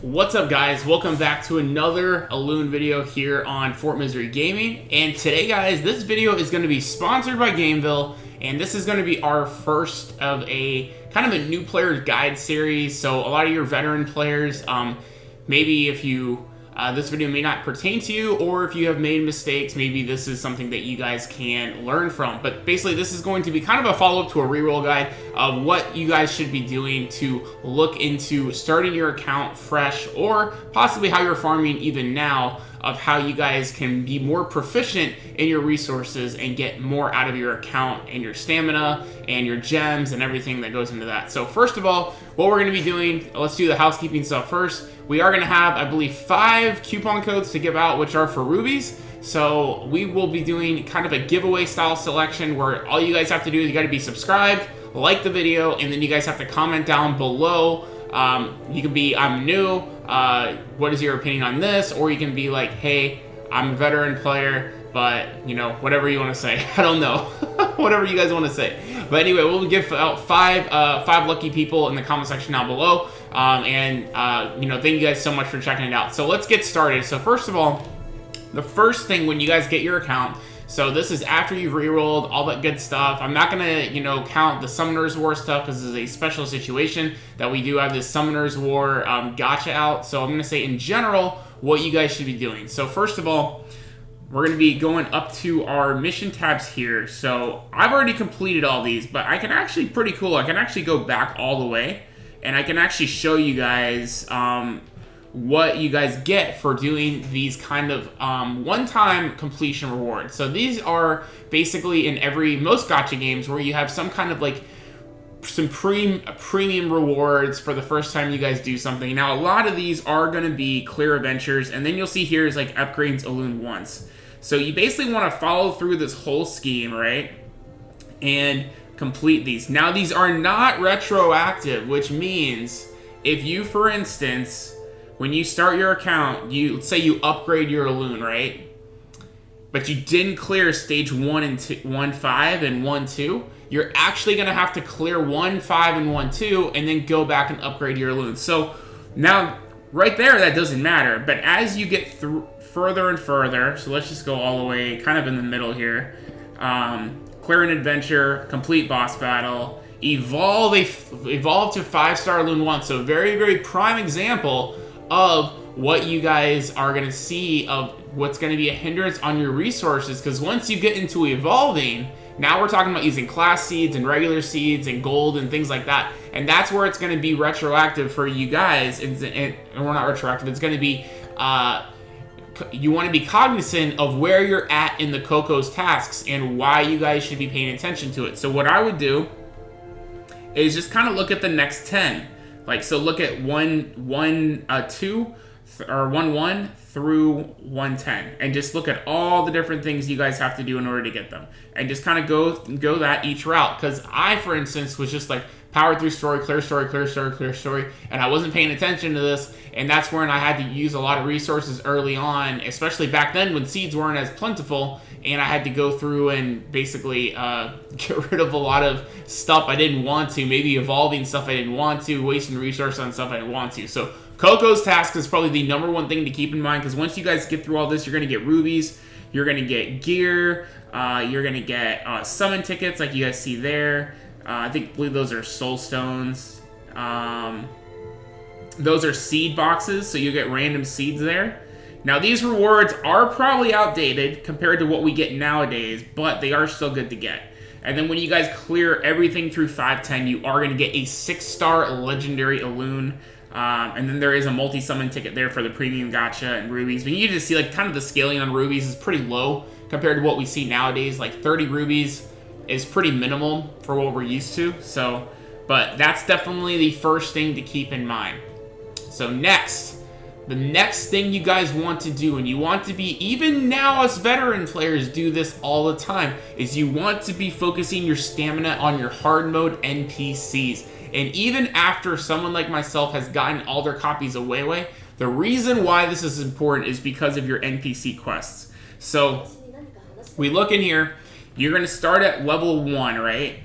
What's up, guys? Welcome back to another Elune video here on Fort Misery Gaming. And today, guys, this video is going to be sponsored by Gameville, and this is going to be our first of a kind of a new player's guide series. So a lot of your veteran players, maybe if you this video may not pertain to you, or if you have made mistakes, maybe this is something that you guys can learn from. But basically, this is going to be kind of a follow-up to a reroll guide of what you guys should be doing to look into starting your account fresh, or possibly how you're farming even now, of how you guys can be more proficient in your resources and get more out of your account and your stamina and your gems and everything that goes into that. So first of all, what we're going to be doing, let's do the housekeeping stuff first. We are going to have, I believe, 5 coupon codes to give out, which are for rubies. So we will be doing kind of a giveaway style selection where all you guys have to do is you got to be subscribed, like the video, and then you guys have to comment down below. You can be, I'm new, what is your opinion on this? Or you can be like, hey, I'm a veteran player, but, you know, whatever you want to say. I don't know. Whatever you guys want to say. But anyway, we'll give out five lucky people in the comment section down below. You know, thank you guys so much for checking it out. So let's get started. So first of all, the first thing when you guys get your account, so this is after you've rerolled, all that good stuff. I'm not gonna, you know, count the Summoner's War stuff because this is a special situation that we do have this Summoner's War gacha out. So I'm gonna say in general what you guys should be doing. So first of all, we're gonna be going up to our mission tabs here. So I've already completed all these, but I can actually, pretty cool, I can actually go back all the way and I can actually show you guys what you guys get for doing these kind of one-time completion rewards. So these are basically in most gacha games where you have some kind of like some premium rewards for the first time you guys do something. Now a lot of these are going to be clear adventures, and then you'll see here is like upgrades Elune once. So you basically want to follow through this whole scheme, right? And complete these. Now these are not retroactive, which means if you, for instance, when you start your account, let's say you upgrade your Elune, right? But you didn't clear stage 1 and 2, 1.5 and 1.2, you're actually gonna have to clear 1.5 and 1.2 and then go back and upgrade your Elune. So now, right there, that doesn't matter. But as you get through further and further, so let's just go all the way kind of in the middle here. Clear an adventure, complete boss battle, evolve to 5-star Elune 1. So very, very prime example of what you guys are going to see of what's going to be a hindrance on your resources, because once you get into evolving, now we're talking about using class seeds and regular seeds and gold and things like that, and that's where it's going to be retroactive for you guys, and we're not retroactive, it's going to be you want to be cognizant of where you're at in the Coco's tasks and why you guys should be paying attention to it. So what I would do is just kind of look at the next 10. Like, so look at 1.2 or 1.1 through 1.10, and just look at all the different things you guys have to do in order to get them, and just kind of go that each route. Because I, for instance, was just like power through story, clear story, clear story, clear story, and I wasn't paying attention to this, and that's when I had to use a lot of resources early on, especially back then when seeds weren't as plentiful, and I had to go through and basically get rid of a lot of stuff I didn't want to, maybe evolving stuff I didn't want to, wasting resources on stuff I didn't want to. So Coco's task is probably the #1 thing to keep in mind, because once you guys get through all this, you're going to get rubies, you're going to get gear, you're going to get summon tickets like you guys see there. I believe those are soul stones. Those are seed boxes, so you get random seeds there. Now these rewards are probably outdated compared to what we get nowadays, but they are still good to get. And then when you guys clear everything through 5.10, you are going to get a 6-star legendary Elune. And then there is a multi-summon ticket there for the premium gacha and rubies. But you just see like kind of the scaling on rubies is pretty low compared to what we see nowadays. Like 30 rubies is pretty minimal for what we're used to. So, but that's definitely the first thing to keep in mind. So next, the next thing you guys want to do, and you want to be, even now us veteran players do this all the time, is you want to be focusing your stamina on your hard mode NPCs. And even after someone like myself has gotten all their copies of Weiwei, the reason why this is important is because of your NPC quests. So we look in here, you're going to start at level 1, right?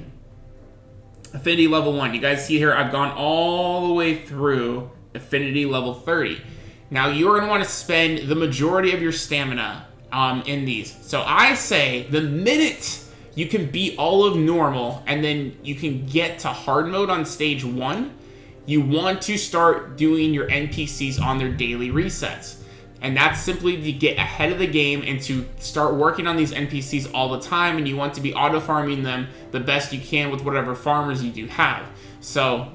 Affinity level 1. You guys see here, I've gone all the way through Affinity level 30. Now, you're going to want to spend the majority of your stamina in these. So I say the minute you can beat all of normal and then you can get to hard mode on stage 1, you want to start doing your NPCs on their daily resets. And that's simply to get ahead of the game and to start working on these NPCs all the time, and you want to be auto-farming them the best you can with whatever farmers you do have. So,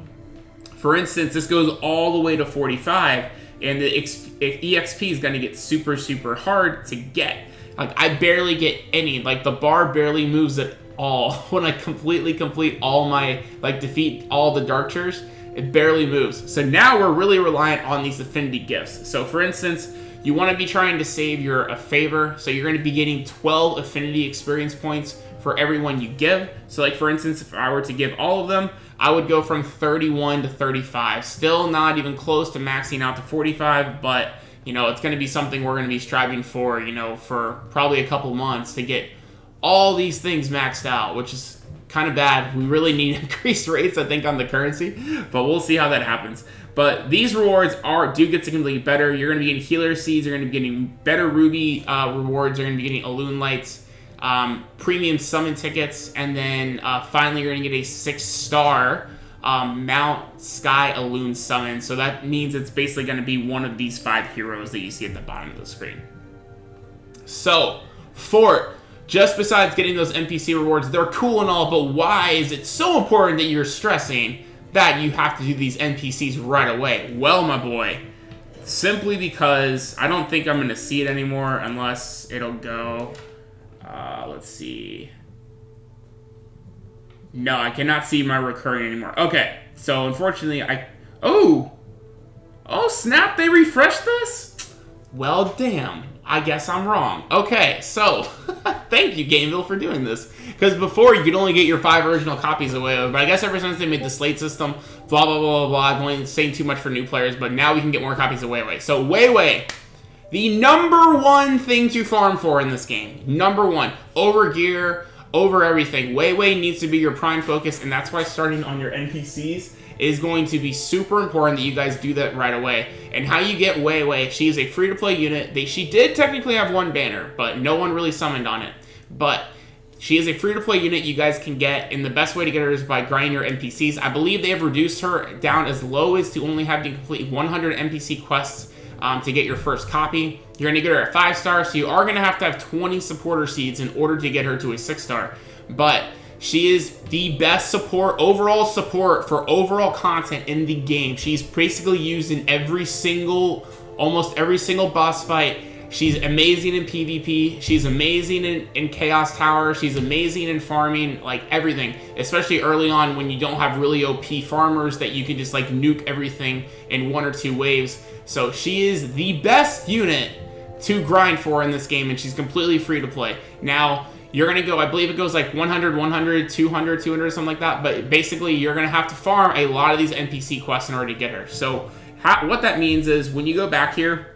for instance, this goes all the way to 45, and the EXP is going to get super, super hard to get. Like, I barely get any. Like, the bar barely moves at all. When I completely complete all my, like, defeat all the Darkchers, it barely moves. So now we're really reliant on these Affinity Gifts. So, for instance, you want to be trying to save a favor. So you're going to be getting 12 Affinity experience points for everyone you give. So, like, for instance, if I were to give all of them, I would go from 31 to 35. Still not even close to maxing out to 45, but, you know, it's going to be something we're going to be striving for, you know, for probably a couple months to get all these things maxed out, which is kind of bad. We really need increased rates, I think, on the currency, but we'll see how that happens. But these rewards do get significantly better. You're going to be getting healer seeds. You're going to be getting better ruby rewards. You're going to be getting Elune lights, premium summon tickets, and then finally you're going to get a 6-star Mount Sky Elune summon. So that means it's basically going to be one of these 5 heroes that you see at the bottom of the screen. So, Fort, just besides getting those NPC rewards, they're cool and all, but why is it so important that you're stressing that you have to do these NPCs right away? Well, my boy, simply because I don't think I'm going to see it anymore unless it'll go, let's see. No, I cannot see my recurring anymore. Okay, so unfortunately oh snap, they refreshed this? Well, damn. I guess I'm wrong. Okay, so thank you, Gameville, for doing this. Because before, you could only get your 5 original copies away, but I guess ever since they made the slate system, blah, blah, blah, blah, blah, I'm only saying too much for new players, but now we can get more copies of Weiwei. So, Weiwei, the number one thing to farm for in this game. Number one. Over gear, over everything. Weiwei needs to be your prime focus, and that's why starting on your NPCs is going to be super important that you guys do that right away. And how you get Weiwei, she is a free-to-play unit. She did technically have one banner, but no one really summoned on it. But she is a free-to-play unit you guys can get, and the best way to get her is by grinding your NPCs. I believe they have reduced her down as low as to only have to complete 100 NPC quests to get your first copy. You're going to get her at 5-star, so you are going to have 20 supporter seeds in order to get her to a 6-star. But she is the best overall support for overall content in the game. She's basically used in almost every single boss fight. She's amazing in PvP. She's amazing in Chaos Tower. She's amazing in farming, like everything. Especially early on when you don't have really OP farmers that you can just like nuke everything in 1 or 2 waves. So she is the best unit to grind for in this game, and she's completely free to play. Now, you're going to go, I believe it goes like 100, 100, 200, 200, something like that. But basically, you're going to have to farm a lot of these NPC quests in order to get her. So what that means is when you go back here,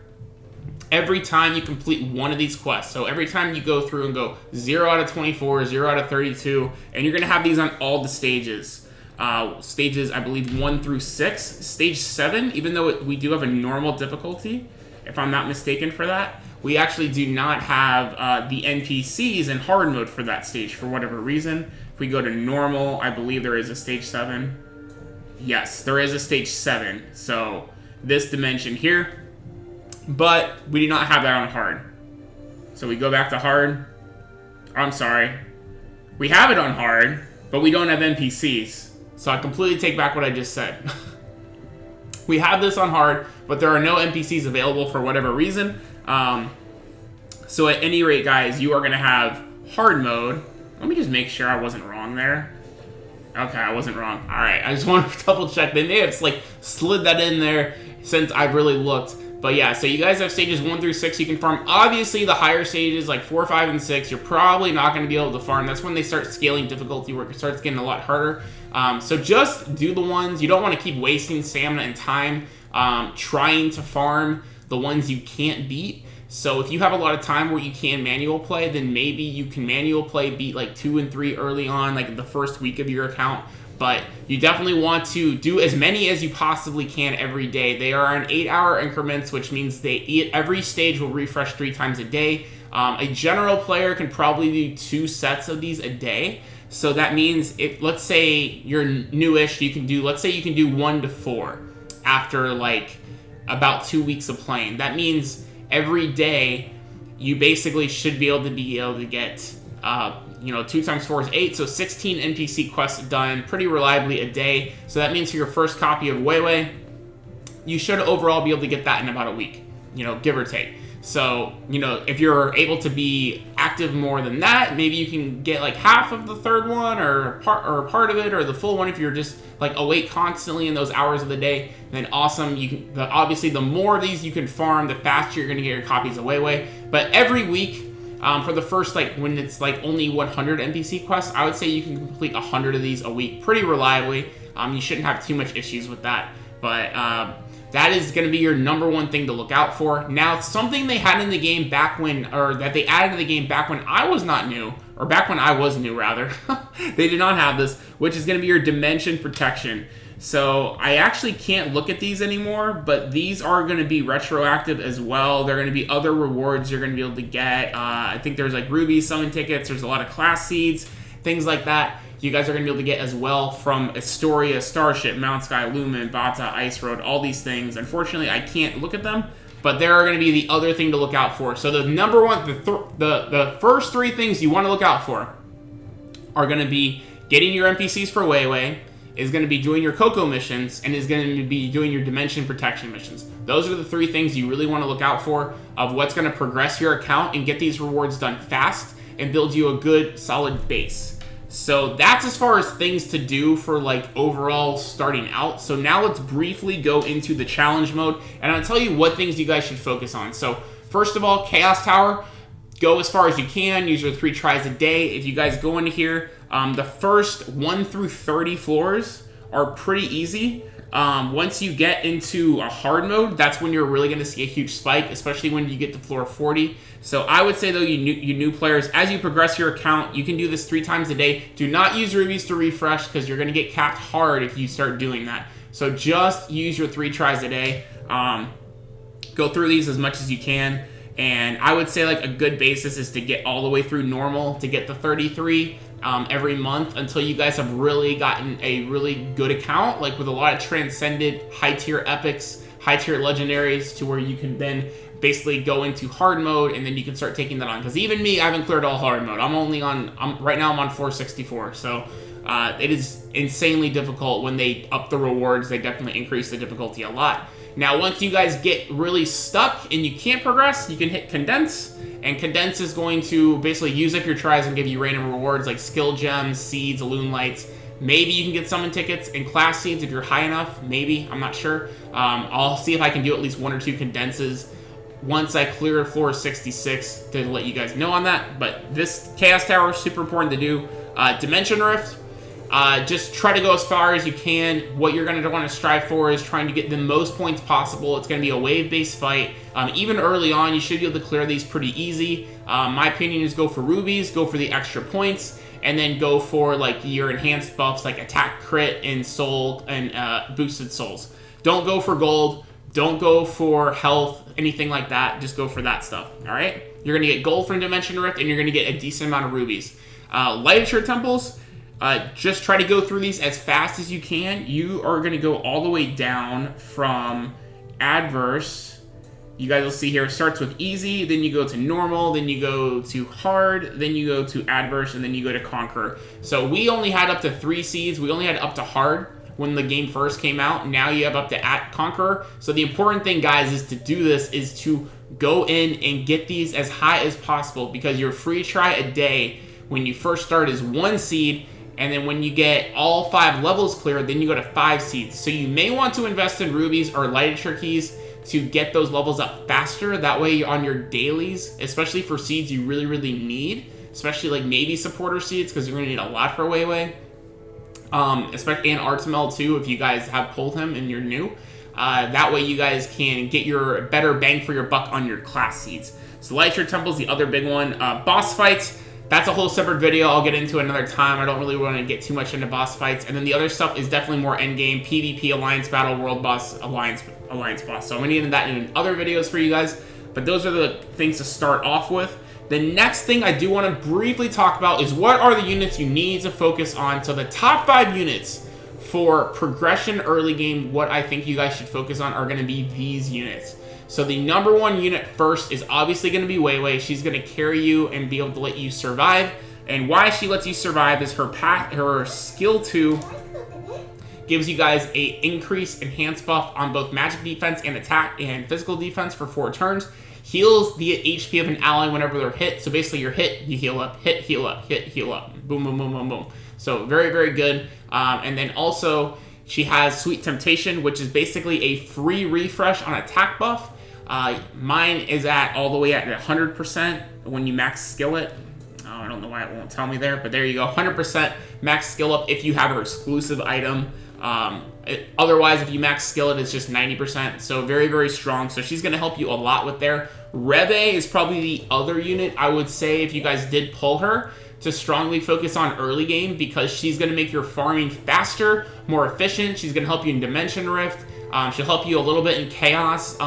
every time you complete one of these quests, so every time you go through and go 0 out of 24, 0 out of 32, and you're going to have these on all the stages. Stages, I believe, 1 through 6. Stage 7, even though we do have a normal difficulty, if I'm not mistaken for that, we actually do not have the NPCs in hard mode for that stage for whatever reason. If we go to normal, I believe there is a stage 7. Yes, there is a stage 7. So this dimension here. But we do not have that on hard. So we go back to hard. I'm sorry. We have it on hard, but we don't have NPCs. So I completely take back what I just said. We have this on hard, but there are no NPCs available for whatever reason. So at any rate, guys, you are going to have hard mode. Let me just make sure I wasn't wrong there. Okay, I wasn't wrong. All right, I just want to double check. They may have like slid that in there since I've really looked. But yeah, so you guys have stages 1 through 6 you can farm. Obviously, the higher stages, like 4, 5, and 6, you're probably not going to be able to farm. That's when they start scaling difficulty, where it starts getting a lot harder. So just do the ones. You don't want to keep wasting stamina and time trying to farm the ones you can't beat. So if you have a lot of time where you can manual play, then maybe you can manual play, beat like 2 and 3 early on, like the first week of your account. but you definitely want to do as many as you possibly can every day. They are in 8-hour increments, which means every stage will refresh 3 times a day. A general player can probably do 2 sets of these a day. So that means if, let's say you're newish, let's say you can do 1 to 4 after like about 2 weeks of playing. That means every day you basically should be able to get 2 times 4 is 8, so 16 NPC quests done pretty reliably a day. So that means for your first copy of Weiwei, you should overall be able to get that in about a week, give or take. So, if you're able to be active more than that, maybe you can get like half of the third one or part of it, or the full one if you're just like awake constantly in those hours of the day. Then awesome. Obviously, the more of these you can farm, the faster you're going to get your copies of Weiwei. But every week, for the first, when it's only 100 NPC quests, I would say you can complete 100 of these a week pretty reliably. You shouldn't have too much issues with that. But that is going to be your number one thing to look out for. Now, something they had in the game that they added to the game back when I was not new, or back when I was new, rather. They did not have this, which is going to be your dimension protection. So I actually can't look at these anymore, but these are going to be retroactive as well. They're going to be other rewards you're going to be able to get. I think there's ruby summon tickets. There's a lot of class seeds, things like that. You guys are going to be able to get as well from Astoria, Starship, Mount Sky, Lumen, Bata, Ice Road, all these things. Unfortunately, I can't look at them, but they're going to be the other thing to look out for. So the number one, the first 3 things you want to look out for are going to be getting your NPCs for Weiwei, is going to be doing your Coco missions, and is going to be doing your dimension protection missions. Those are the 3 things you really want to look out for of what's going to progress your account and get these rewards done fast and build you a good, solid base. So that's as far as things to do for overall starting out. So now let's briefly go into the challenge mode, and I'll tell you what things you guys should focus on. So first of all, Chaos Tower, go as far as you can. Use your 3 tries a day. If you guys go into here, the first 1 through 30 floors are pretty easy. Once you get into a hard mode, that's when you're really going to see a huge spike, especially when you get to floor 40. So I would say, though, you new players, as you progress your account, you can do this 3 times a day. Do not use rubies to refresh, because you're going to get capped hard if you start doing that. So just use your 3 tries a day. Go through these as much as you can. And I would say a good basis is to get all the way through normal to get the 33 every month until you guys have really gotten a really good account, with a lot of transcended high-tier epics, high-tier legendaries, to where you can then basically go into hard mode, and then you can start taking that on. Because even me, I haven't cleared all hard mode. Right now I'm on 464, so it is insanely difficult. When they up the rewards, they definitely increase the difficulty a lot. Now, once you guys get really stuck and you can't progress, you can hit Condense, and Condense is going to basically use up your tries and give you random rewards like skill gems, seeds, Elune lights. Maybe you can get summon tickets and class seeds if you're high enough. Maybe, I'm not sure. I'll see if I can do at least 1 or 2 condenses once I clear floor 66 to let you guys know on that. But this Chaos Tower is super important to do. Dimension Rift, just try to go as far as you can. What you're going to want to strive for is trying to get the most points possible. It's going to be a wave-based fight. Even early on, you should be able to clear these pretty easy. My opinion is go for rubies, go for the extra points, and then go for your enhanced buffs like attack, crit, and soul, and boosted souls. Don't go for gold. Don't go for health, anything like that. Just go for that stuff, all right? You're going to get gold from Dimension Rift, and you're going to get a decent amount of rubies. Lighter temples, just try to go through these as fast as you can. You are going to go all the way down from adverse. You guys will see here, it starts with easy, then you go to normal, then you go to hard, then you go to adverse, and then you go to conquer. So we only had up to 3 seeds. We only had up to hard when the game first came out. Now you have up to conqueror. So the important thing, guys, is to do this, is to go in and get these as high as possible, because your free try a day when you first start is 1 seed, and then when you get all 5 levels cleared, then you go to 5 seeds. So you may want to invest in rubies or lighter keys to get those levels up faster. That way on your dailies, especially for seeds you really, really need, especially maybe supporter seeds, because you're going to need a lot for Weiwei. Especially and Artemel too, if you guys have pulled him and you're new. That way you guys can get your better bang for your buck on your class seeds. So Lighter Temple's the other big one. Boss fights, that's a whole separate video I'll get into another time. I don't really want to get too much into boss fights. And then the other stuff is definitely more endgame, PvP, alliance battle, world boss, alliance boss. So I'm going to get into that in other videos for you guys. But those are the things to start off with. The next thing I do want to briefly talk about is what are the units you need to focus on. So the top 5 units for progression early game, what I think you guys should focus on are going to be these units. So the number 1 unit first is obviously going to be Weiwei. She's going to carry you and be able to let you survive. And why she lets you survive is her skill 2 gives you guys a increased enhanced buff on both magic defense and attack and physical defense for 4 turns. Heals the HP of an ally whenever they're hit. So basically you're hit, you heal up, hit, heal up, hit, heal up. Boom, boom, boom, boom, boom. So very, very good. And then also she has Sweet Temptation, which is basically a free refresh on attack buff. Mine is all the way at 100% when you max skill it. Oh, I don't know why it won't tell me there, but there you go. 100% max skill up if you have her exclusive item. Otherwise, if you max skill it, it's just 90%. So very, very strong. So she's going to help you a lot with there. Reivew is probably the other unit I would say if you guys did pull her to strongly focus on early game, because she's going to make your farming faster, more efficient. She's going to help you in Dimension Rift. She'll help you a little bit in Chaos,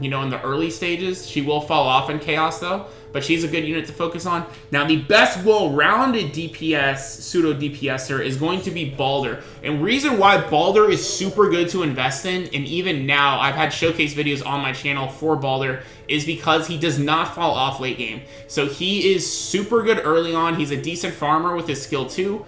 you know, in the early stages. She will fall off in Chaos, though, but she's a good unit to focus on. Now, the best well-rounded DPS, pseudo-DPSer, is going to be Baldur. And reason why Baldur is super good to invest in, and even now, I've had showcase videos on my channel for Baldur, is because he does not fall off late game. So he is super good early on. He's a decent farmer with his skill 2.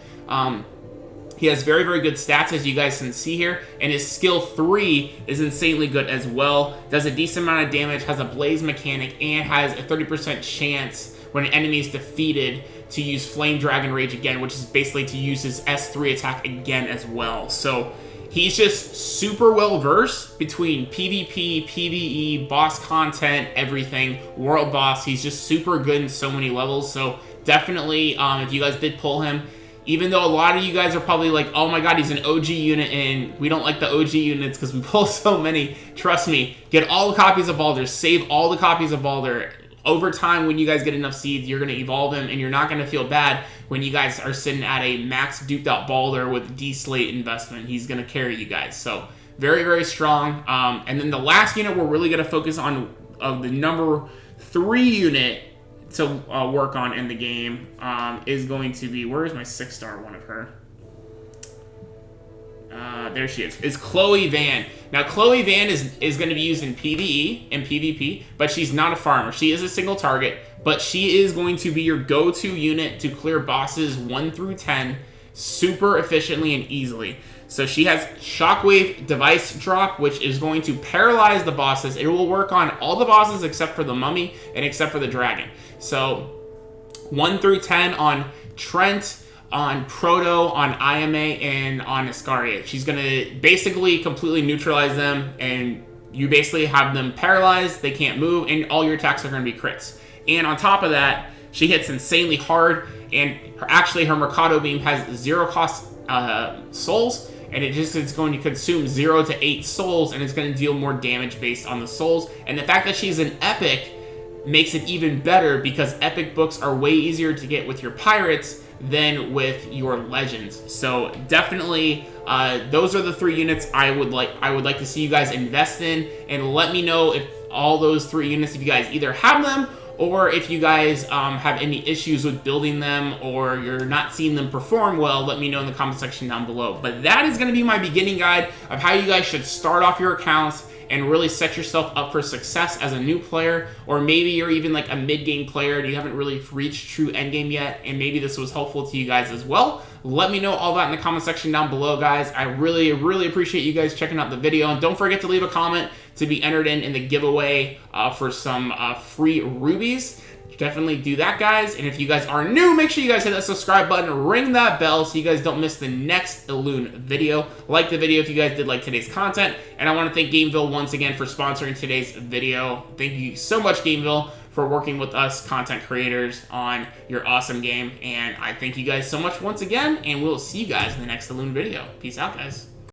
He has very, very good stats, as you guys can see here, and his skill 3 is insanely good as well. Does a decent amount of damage, has a blaze mechanic, and has a 30% chance when an enemy is defeated to use Flame Dragon Rage again, which is basically to use his S3 attack again as well. So he's just super well versed between PvP, PvE, boss content, everything, world boss. He's just super good in so many levels. So definitely, if you guys did pull him, even though a lot of you guys are probably like, oh my god, he's an OG unit and we don't like the OG units because we pull so many. Trust me, get all the copies of Baldur, save all the copies of Baldur. Over time, when you guys get enough seeds, you're going to evolve him, and you're not going to feel bad when you guys are sitting at a max duped out Baldur with D-Slate investment. He's going to carry you guys. So very, very strong. And then the last unit we're really going to focus on, of the number 3 unit to work on in the game, is going to be, where is my 6-star one of her? There she is. It's Chloe Van. Now, Chloe Van is going to be used in PvE and PvP, but she's not a farmer. She is a single target, but she is going to be your go-to unit to clear bosses 1 through 10 super efficiently and easily. So she has Shockwave Device Drop, which is going to paralyze the bosses. It will work on all the bosses except for the Mummy and except for the Dragon. So 1 through 10 on Trent, on Proto, on IMA, and on Iscariot. She's going to basically completely neutralize them, and you basically have them paralyzed, they can't move, and all your attacks are going to be crits. And on top of that, she hits insanely hard, and her Mercado Beam has 0 cost souls, and it's going to consume 0 to 8 souls, and it's going to deal more damage based on the souls. And the fact that she's an epic makes it even better, because epic books are way easier to get with your pirates than with your legends. So definitely, those are the 3 units I would like to see you guys invest in, and let me know if all those 3 units, if you guys either have them, or if you guys have any issues with building them, or you're not seeing them perform well. Let me know in the comment section down below. But that is going to be my beginning guide of how you guys should start off your accounts and really set yourself up for success as a new player, or maybe you're even like a mid-game player and you haven't really reached true endgame yet, and maybe this was helpful to you guys as well. Let me know all that in the comment section down below, guys. I really, really appreciate you guys checking out the video, and don't forget to leave a comment to be entered in the giveaway for some free rubies. Definitely do that, guys. And if you guys are new, make sure you guys hit that subscribe button, ring that bell so you guys don't miss the next Elune video. Like the video if you guys did like today's content. And I want to thank Gameville once again for sponsoring today's video. Thank you so much, Gameville, for working with us content creators on your awesome game. And I thank you guys so much once again, and we'll see you guys in the next Elune video. Peace out, guys.